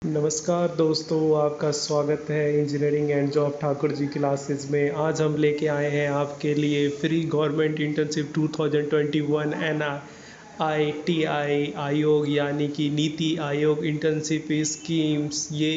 नमस्कार दोस्तों, आपका स्वागत है engineering and job Thakur ji classes में। आज हम लेके आए हैं आपके लिए फ्री गवर्नमेंट इंटर्नशिप 2021 NITI आयोग यानी कि नीति आयोग इंटर्नशिप स्कीम्स। ये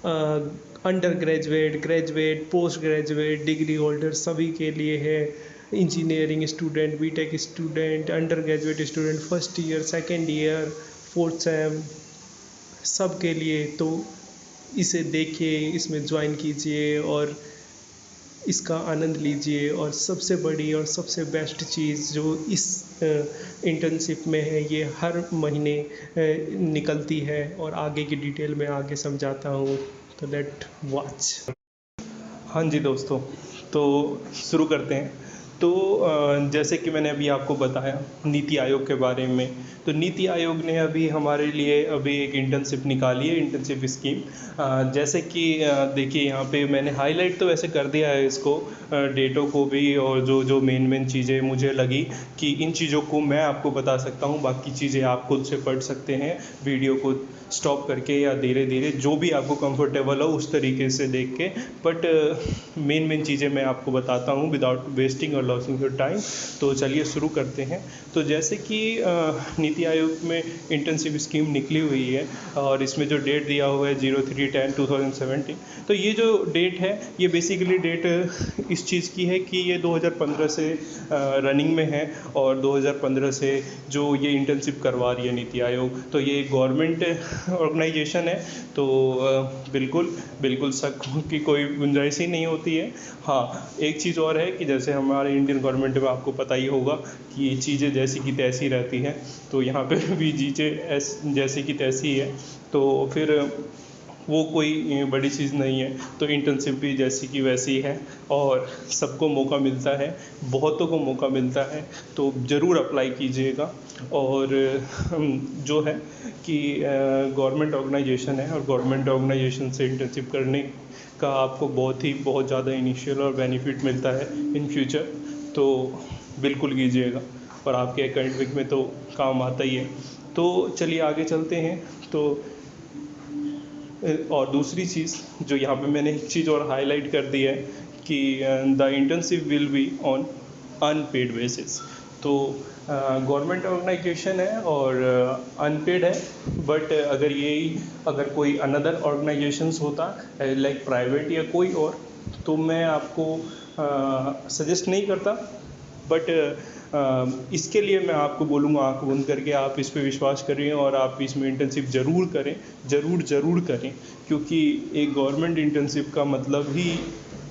under graduate, graduate, post graduate, degree holder सभी के लिए है। Engineering student, BTech student, under graduate student, first year, second year, fourth sem, सब के लिए। तो इसे देखिए, इसमें ज्वाइन कीजिए और इसका आनंद लीजिए। और सबसे बड़ी और सबसे बेस्ट चीज़ जो इस इंटर्नशिप में है, ये हर महीने निकलती है और आगे की डिटेल में आगे समझाता हूँ। तो लेट वॉच। हाँ जी दोस्तों, तो शुरू करते हैं। तो जैसे कि मैंने अभी आपको बताया नीति आयोग के बारे में, तो नीति आयोग ने अभी हमारे लिए अभी एक इंटर्नशिप निकाली है, इंटर्नशिप स्कीम। जैसे कि देखिए, यहाँ पे मैंने हाईलाइट तो वैसे कर दिया है इसको, डेटों को भी, और जो जो मेन चीज़ें मुझे लगी कि इन चीज़ों को मैं आपको बता सकता हूँ। बाकी चीज़ें आप खुद से पढ़ सकते हैं वीडियो को स्टॉप करके या धीरे धीरे, जो भी आपको कंफर्टेबल हो उस तरीके से देख के। बट मेन चीज़ें मैं आपको बताता हूँ विदाउट वेस्टिंग और लॉसिंग योर टाइम। तो चलिए शुरू करते हैं। तो जैसे कि नीति आयोग में इंटर्नशिप स्कीम निकली हुई है और इसमें जो डेट दिया हुआ है 03/10/2017। तो ये जो डेट है, ये बेसिकली डेट इस चीज़ की है कि ये 2015 से रनिंग में है और 2015 से जो ये इंटर्नशिप करवा रही है नीति आयोग। तो ये गवर्नमेंट ऑर्गेनाइजेशन है, तो बिल्कुल बिल्कुल शक की कोई गुंजाइश ही नहीं होती है। हाँ, एक चीज़ और है कि जैसे हमारे इंडियन गवर्नमेंट में आपको पता ही होगा कि चीज़ें जैसी की तैसी रहती हैं, तो यहाँ पे भी चीज़ें जैसी की तैसी है। तो फिर वो कोई बड़ी चीज़ नहीं है। तो इंटर्नशिप भी जैसी की वैसी है और सबको मौका मिलता है, बहुतों को मौका मिलता है। तो ज़रूर अप्लाई कीजिएगा। और जो है कि गवर्नमेंट ऑर्गेनाइजेशन है और गवर्नमेंट ऑर्गेनाइजेशन से इंटर्नशिप करने का आपको बहुत ज़्यादा इनिशियल और बेनिफिट मिलता है इन फ्यूचर। तो बिल्कुल कीजिएगा और आपके एकेडमिक में तो काम आता ही है। तो चलिए आगे चलते हैं। तो और दूसरी चीज़ जो यहाँ पे मैंने एक चीज़ और हाईलाइट कर दी है कि the internship will be on unpaid basis. तो गवर्नमेंट ऑर्गेनाइजेशन है और अनपेड है। बट अगर कोई अनदर ऑर्गेनाइजेशंस होता लाइक प्राइवेट या कोई और, तो मैं आपको सजेस्ट नहीं करता। बट इसके लिए मैं आपको बोलूँगा, आँख बंद करके आप इस पे विश्वास करें और आप इसमें इंटर्नशिप ज़रूर करें, ज़रूर करें। क्योंकि एक गवर्नमेंट इंटर्नशिप का मतलब ही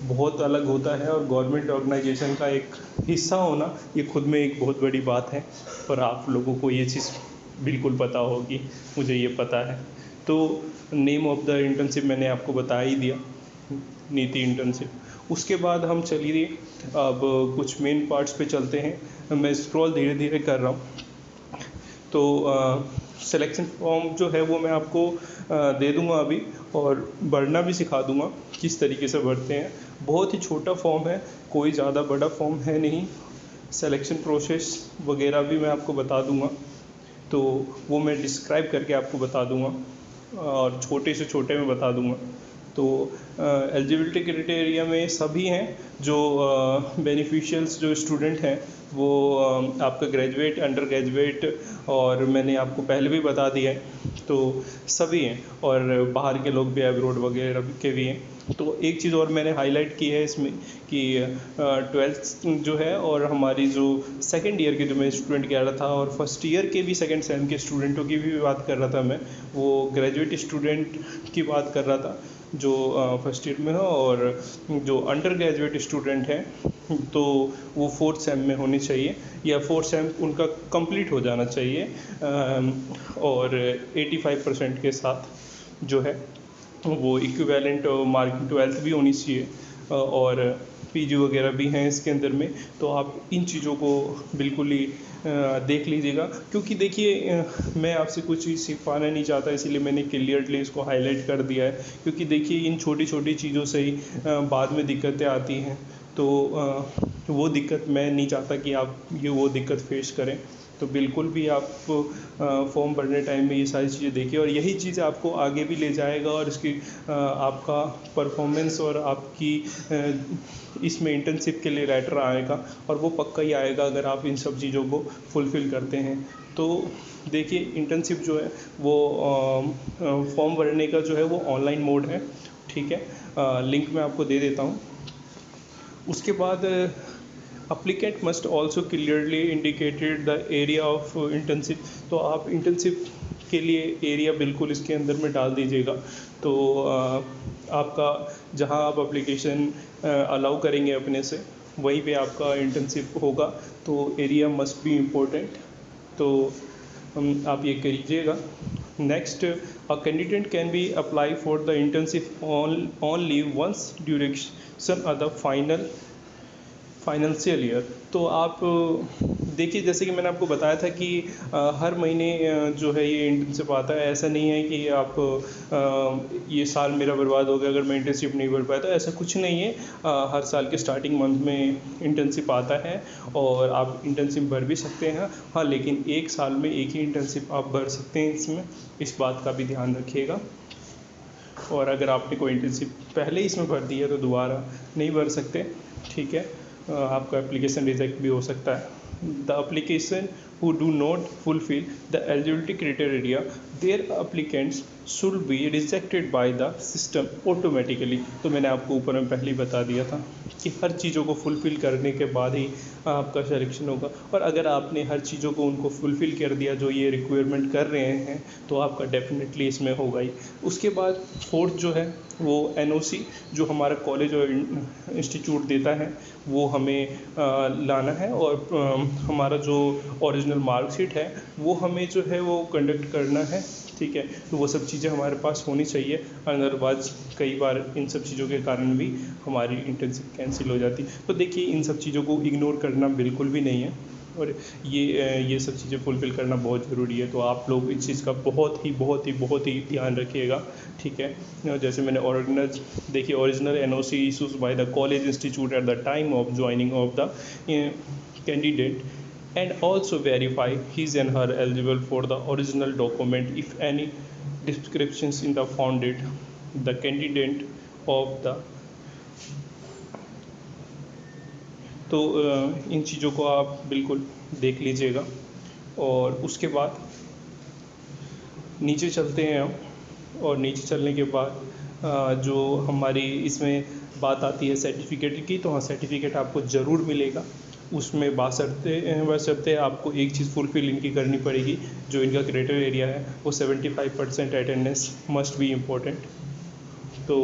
बहुत अलग होता है और गवर्नमेंट ऑर्गेनाइजेशन का एक हिस्सा होना ये खुद में एक बहुत बड़ी बात है। पर आप लोगों को ये चीज़ बिल्कुल पता होगी, मुझे ये पता है। तो नेम ऑफ द इंटर्नशिप मैंने आपको बता ही दिया, नीति इंटर्नशिप। उसके बाद हम चलिए अब कुछ मेन पार्ट्स पे चलते हैं। मैं स्क्रॉल धीरे धीरे कर रहा हूँ। तो सिलेक्शन फॉर्म जो है वो मैं आपको दे दूंगा अभी, और भरना भी सिखा दूंगा किस तरीके से भरते हैं। बहुत ही छोटा फॉर्म है, कोई ज़्यादा बड़ा फॉर्म है नहीं। सिलेक्शन प्रोसेस वगैरह भी मैं आपको बता दूंगा, तो वो मैं डिस्क्राइब करके आपको बता दूंगा और छोटे से छोटे में बता दूंगा। तो एलिजिबिलिटी क्राइटेरिया में सभी हैं जो बेनिफिशियल्स जो स्टूडेंट हैं वो आपका ग्रेजुएट, अंडर ग्रेजुएट, और मैंने आपको पहले भी बता दिया है। तो सभी हैं और बाहर के लोग भी, अब्रॉड वगैरह के भी हैं। तो एक चीज़ और मैंने हाईलाइट की है इसमें कि 12th जो है और हमारी जो सेकेंड ईयर के जो मैं स्टूडेंट कह रहा था और फर्स्ट ईयर के भी सेकेंड सेम के स्टूडेंटों की भी बात कर रहा था मैं, वो ग्रेजुएट स्टूडेंट की बात कर रहा था जो फर्स्ट ईयर में हो। और जो अंडर ग्रेजुएट स्टूडेंट हैं तो वो फोर्थ सेम में होनी चाहिए या फोर्थ सेम उनका कंप्लीट हो जाना चाहिए, और 85% के साथ जो है वो इक्विवेलेंट मार्किंग 12th भी होनी चाहिए, और पीजी वगैरह भी हैं इसके अंदर में। तो आप इन चीज़ों को बिल्कुल ही देख लीजिएगा। क्योंकि देखिए, मैं आपसे कुछ चीज़ सिखाना नहीं चाहता, इसीलिए मैंने क्लियरली इसको हाईलाइट कर दिया है। क्योंकि देखिए, इन छोटी छोटी चीज़ों से ही बाद में दिक्कतें आती हैं। तो वो दिक्कत मैं नहीं चाहता कि आप वो दिक्कत फेस करें। तो बिल्कुल भी आप फॉर्म भरने टाइम में ये सारी चीज़ें देखिए, और यही चीज़ आपको आगे भी ले जाएगा, और इसकी आपका परफॉर्मेंस और आपकी इसमें इंटर्नशिप के लिए लेटर आएगा, और वो पक्का ही आएगा अगर आप इन सब चीज़ों को फुलफ़िल करते हैं। तो देखिए, इंटर्नशिप जो है वो फॉर्म भरने का जो है वो ऑनलाइन मोड है, ठीक है। लिंक मैं आपको दे देता हूँ। उसके बाद applicant must also clearly indicated the area of internship. तो आप इंटर्नशिप के लिए एरिया बिल्कुल इसके अंदर में डाल दीजिएगा। तो आपका जहां आप एप्लीकेशन अलाउ करेंगे अपने से, वहीं पे आपका इंटर्नशिप होगा, तो एरिया मस्ट बी इम्पोर्टेंट। तो आप ये करिएगा। Next, a candidate can be apply for the internship only once duration of the financial year. तो आप देखिए, जैसे कि मैंने आपको बताया था कि हर महीने जो है ये इंटर्नशिप आता है। ऐसा नहीं है कि आप ये साल मेरा बर्बाद हो गया अगर मैं इंटर्नशिप नहीं भर पाया, तो ऐसा कुछ नहीं है। हर साल के स्टार्टिंग मंथ में इंटर्नशिप आता है, और आप इंटर्नशिप भर भी सकते हैं। हाँ, लेकिन एक साल में एक ही इंटर्नशिप आप भर सकते हैं इसमें, इस बात का भी ध्यान रखिएगा। और अगर आपने कोई इंटर्नशिप पहले ही इसमें भर दी है तो दोबारा नहीं भर सकते, ठीक है। आपका एप्लीकेशन रिजेक्ट भी हो सकता है। The application who do not fulfil the eligibility criteria, their applicants should be rejected by the system automatically. तो मैंने आपको ऊपर में पहले ही बता दिया था कि हर चीज़ों को फुलफ़िल करने के बाद ही आपका सिलेक्शन होगा। और अगर आपने हर चीज़ों को उनको फुलफ़िल कर दिया जो ये रिक्वायरमेंट कर रहे हैं, तो आपका डेफिनेटली इसमें होगा ही। उसके बाद फोर्थ जो है वो एनओसी, जो हमारा कॉलेज और इंस्टीट्यूट देता है, वो हमें लाना है। और हमारा जो ओरिजिनल मार्कशीट है वो हमें जो है वो कंडक्ट करना है, ठीक है। तो वो सब चीज़ें हमारे पास होनी चाहिए, अदरवाइज कई बार इन सब चीज़ों के कारण भी हमारी इंटर्नशिप कैंसिल हो जाती। तो देखिए, इन सब चीज़ों को इग्नोर करना बिल्कुल भी नहीं है, और ये सब चीज़ें फुलफ़िल करना बहुत ज़रूरी है। तो आप लोग इस चीज़ का बहुत ही ध्यान रखिएगा, ठीक है। जैसे मैंने original NOC issues by the college institute at the time of joining of the candidate, and also verify his and her eligible for the original document if any descriptions in the founded the candidate of the। तो इन चीज़ों को आप बिल्कुल देख लीजिएगा। और उसके बाद नीचे चलते हैं हम, और नीचे चलने के बाद जो हमारी इसमें बात आती है सर्टिफिकेट की, तो हाँ, सर्टिफिकेट आपको ज़रूर मिलेगा। उसमें बशर्ते आपको एक चीज़ फुलफिल इनकी करनी पड़ेगी, जो इनका क्राइटेरिया एरिया है वो 75% अटेंडेंस मस्ट बी इम्पोर्टेंट। तो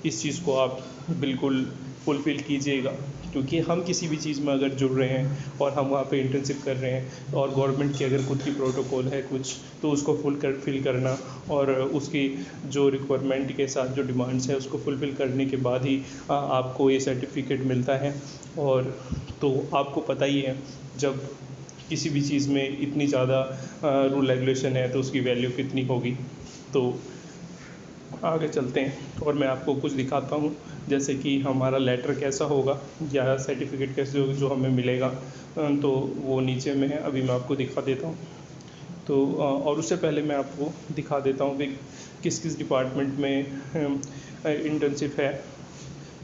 इस चीज़ को आप बिल्कुल फुलफ़िल कीजिएगा, क्योंकि हम किसी भी चीज़ में अगर जुड़ रहे हैं और हम वहाँ पे इंटर्नशिप कर रहे हैं, और गवर्नमेंट की अगर खुद की प्रोटोकॉल है कुछ, तो उसको फिल करना, और उसकी जो रिक्वायरमेंट के साथ जो डिमांड्स है उसको फुलफ़िल करने के बाद ही आपको ये सर्टिफिकेट मिलता है। और तो आपको पता ही है, जब किसी भी चीज़ में इतनी ज़्यादा रूल रेगुलेशन है तो उसकी वैल्यू कितनी होगी। तो आगे चलते हैं और मैं आपको कुछ दिखाता हूँ, जैसे कि हमारा लेटर कैसा होगा या सर्टिफिकेट कैसे होगा जो हमें मिलेगा। तो वो नीचे में है, अभी मैं आपको दिखा देता हूँ। तो और उससे पहले मैं आपको दिखा देता हूँ कि किस किस डिपार्टमेंट में इंटर्नशिप है।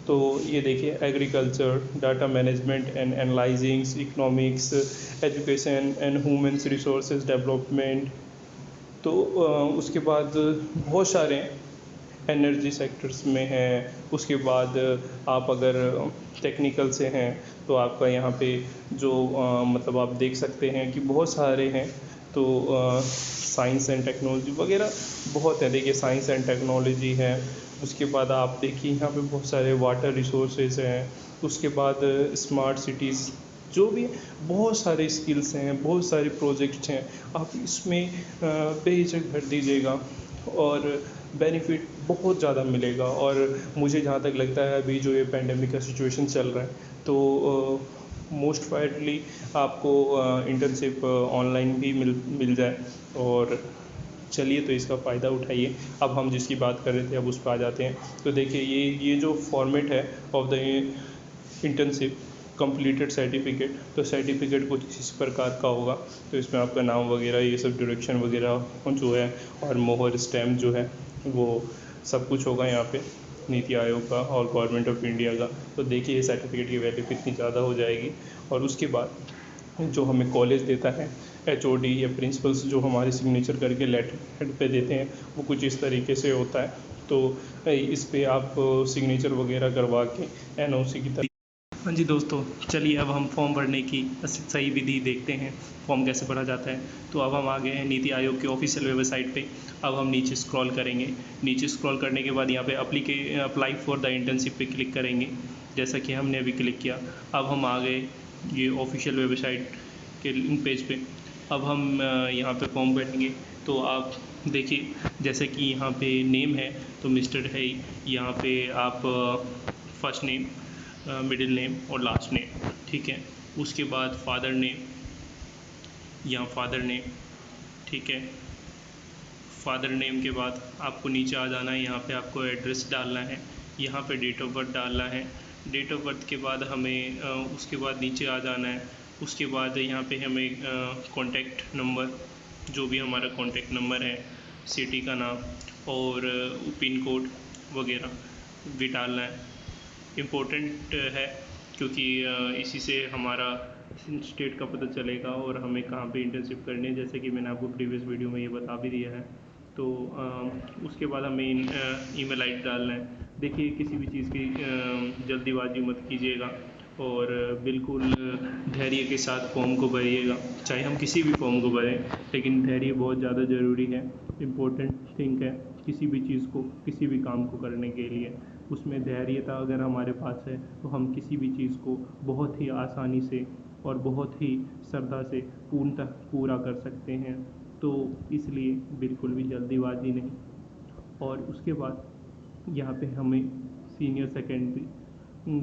तो ये देखिए, agriculture, data management and analysing, economics, education and human resources development. तो उसके बाद बहुत सारे एनर्जी सेक्टर्स में हैं। उसके बाद आप अगर टेक्निकल से हैं तो आपका यहाँ पे जो मतलब आप देख सकते हैं कि बहुत सारे हैं। तो साइंस एंड टेक्नोलॉजी वगैरह बहुत है। देखिए, साइंस एंड टेक्नोलॉजी है। उसके बाद आप देखिए यहाँ पे बहुत सारे वाटर रिसोर्सेज हैं। उसके बाद स्मार्ट सिटीज़, जो भी बहुत सारे स्किल्स हैं, बहुत सारे प्रोजेक्ट्स हैं। आप इसमें बेहिचक भर दीजिएगा और बेनिफिट बहुत ज़्यादा मिलेगा। और मुझे जहाँ तक लगता है, अभी जो ये पेंडेमिक का सिचुएशन चल रहा है, तो मोस्ट फाइडली आपको इंटर्नशिप ऑनलाइन भी मिल जाए। और चलिए, तो इसका फ़ायदा उठाइए। अब हम जिसकी बात कर रहे थे, अब उस पर आ जाते हैं। तो देखिए, ये जो फॉर्मेट है of the internship, completed certificate, तो सर्टिफिकेट कुछ इस प्रकार का होगा। तो इसमें आपका नाम वगैरह ये सब डायरेक्शन वगैरह जो है और मोहर स्टैम्प जो है वो सब कुछ होगा यहाँ पे नीति आयोग का और गवर्नमेंट ऑफ इंडिया का। तो देखिए ये सर्टिफिकेट की वैल्यू कितनी ज़्यादा हो जाएगी। और उसके बाद जो हमें कॉलेज देता है एचओडी या प्रिंसिपल्स जो हमारे सिग्नेचर करके लेटर हेड पे देते हैं वो कुछ इस तरीके से होता है। तो इस पे आप सिग्नेचर वगैरह करवा के एनओसी की तरह। हाँ जी दोस्तों, चलिए अब हम फॉर्म भरने की सही विधि देखते हैं, फॉर्म कैसे भरा जाता है। तो अब हम आ गए हैं नीति आयोग की ऑफिशियल वेबसाइट पे। अब हम नीचे स्क्रॉल करेंगे, नीचे स्क्रॉल करने के बाद यहाँ पे अप्लाई फॉर द इंटर्नशिप पे क्लिक करेंगे, जैसा कि हमने अभी क्लिक किया। अब हम आ गए ये ऑफिशियल वेबसाइट के पेज पे। अब हम यहाँ पे फॉर्म भरेंगे। तो आप देखिए जैसे कि यहाँ पे नेम है तो मिस्टर है ही, यहाँ पे आप फर्स्ट नेम, मिडिल नेम और लास्ट नेम, ठीक है। उसके बाद फादर नेम, यहाँ फादर नेम, ठीक है। फादर नेम के बाद आपको नीचे आ जाना है, यहाँ पे आपको एड्रेस डालना है, यहाँ पे डेट ऑफ बर्थ डालना है। डेट ऑफ बर्थ के बाद हमें उसके बाद नीचे आ जाना है। उसके बाद यहाँ पे हमें कॉन्टैक्ट नंबर, जो भी हमारा कॉन्टैक्ट नंबर है, सिटी का नाम और पिन कोड वगैरह भी डालना है। इम्पोर्टेंट है क्योंकि इसी से हमारा स्टेट का पता चलेगा और हमें कहाँ पे इंटर्नशिप करनी है, जैसे कि मैंने आपको प्रीवियस वीडियो में ये बता भी दिया है। तो उसके बाद हमें ईमेल आईडी डालना है। देखिए किसी भी चीज़ की जल्दीबाजी मत कीजिएगा और बिल्कुल धैर्य के साथ फॉर्म को भरिएगा। चाहे हम किसी भी फॉर्म को भरें, लेकिन धैर्य बहुत ज़्यादा ज़रूरी है, इम्पोर्टेंट थिंग है किसी भी चीज़ को, किसी भी काम को करने के लिए। उसमें धैर्यता अगर हमारे पास है तो हम किसी भी चीज़ को बहुत ही आसानी से और बहुत ही श्रद्धा से पूर्णतः पूरा कर सकते हैं। तो इसलिए बिल्कुल भी जल्दीबाजी नहीं। और उसके बाद यहाँ पे हमें सीनियर सेकेंडरी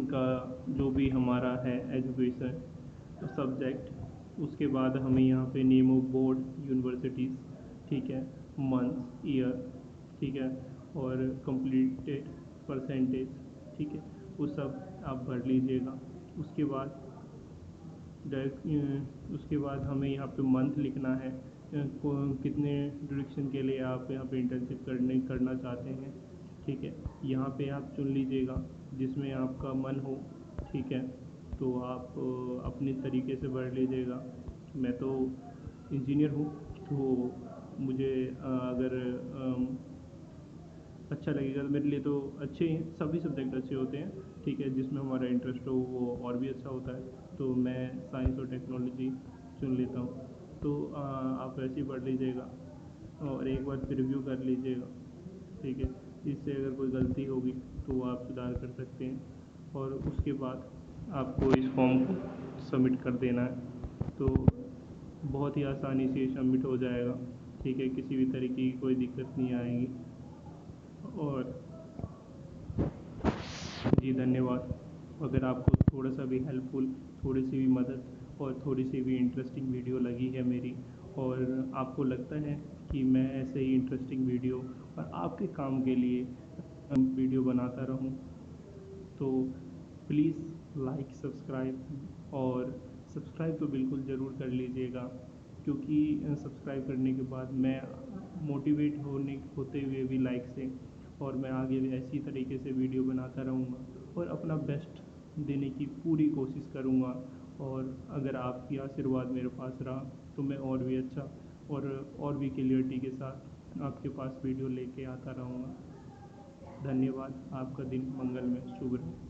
का जो भी हमारा है एजुकेशन सब्जेक्ट, उसके बाद हमें यहाँ पे नेम ऑफ बोर्ड यूनिवर्सिटीज़, ठीक है, मंथ ईयर, ठीक है, और कंप्लीटेड परसेंटेज, ठीक है, वो सब आप भर लीजिएगा। उसके बाद उसके बाद हमें यहाँ पे मंथ लिखना है, कितने ड्यूरेशन के लिए आप यहाँ पे इंटर्नशिप करना चाहते हैं, ठीक है। यहाँ पे आप चुन लीजिएगा जिसमें आपका मन हो, ठीक है। तो आप अपने तरीके से भर लीजिएगा। मैं तो इंजीनियर हूँ तो मुझे अगर अच्छा लगेगा तो मेरे लिए तो अच्छे हैं, सभी सब्जेक्ट अच्छे होते हैं, ठीक है। जिसमें हमारा इंटरेस्ट हो वो और भी अच्छा होता है। तो मैं साइंस और टेक्नोलॉजी चुन लेता हूँ। तो आप ऐसे ही पढ़ लीजिएगा और एक बार प्रिव्यू कर लीजिएगा, ठीक है। इससे अगर कोई गलती होगी तो वो आप सुधार कर सकते हैं। और उसके बाद आपको इस फॉर्म को सबमिट कर देना है। तो बहुत ही आसानी से सबमिट हो जाएगा, ठीक है। किसी भी तरीके की कोई दिक्कत नहीं आएगी। और जी धन्यवाद। अगर आपको थोड़ा सा भी हेल्पफुल, थोड़ी सी भी मदद और थोड़ी सी भी इंटरेस्टिंग वीडियो लगी है मेरी, और आपको लगता है कि मैं ऐसे ही इंटरेस्टिंग वीडियो और आपके काम के लिए वीडियो बनाता रहूं, तो प्लीज़ लाइक सब्सक्राइब, और सब्सक्राइब तो बिल्कुल ज़रूर कर लीजिएगा, क्योंकि सब्सक्राइब करने के बाद मैं मोटिवेट होते हुए भी लाइक से, और मैं आगे भी ऐसी तरीके से वीडियो बनाता रहूँगा और अपना बेस्ट देने की पूरी कोशिश करूँगा। और अगर आपकी आशीर्वाद मेरे पास रहा तो मैं और भी अच्छा और भी क्लियरिटी के साथ आपके पास वीडियो लेके आता रहूँगा। धन्यवाद। आपका दिन मंगलमय शुभ रहे।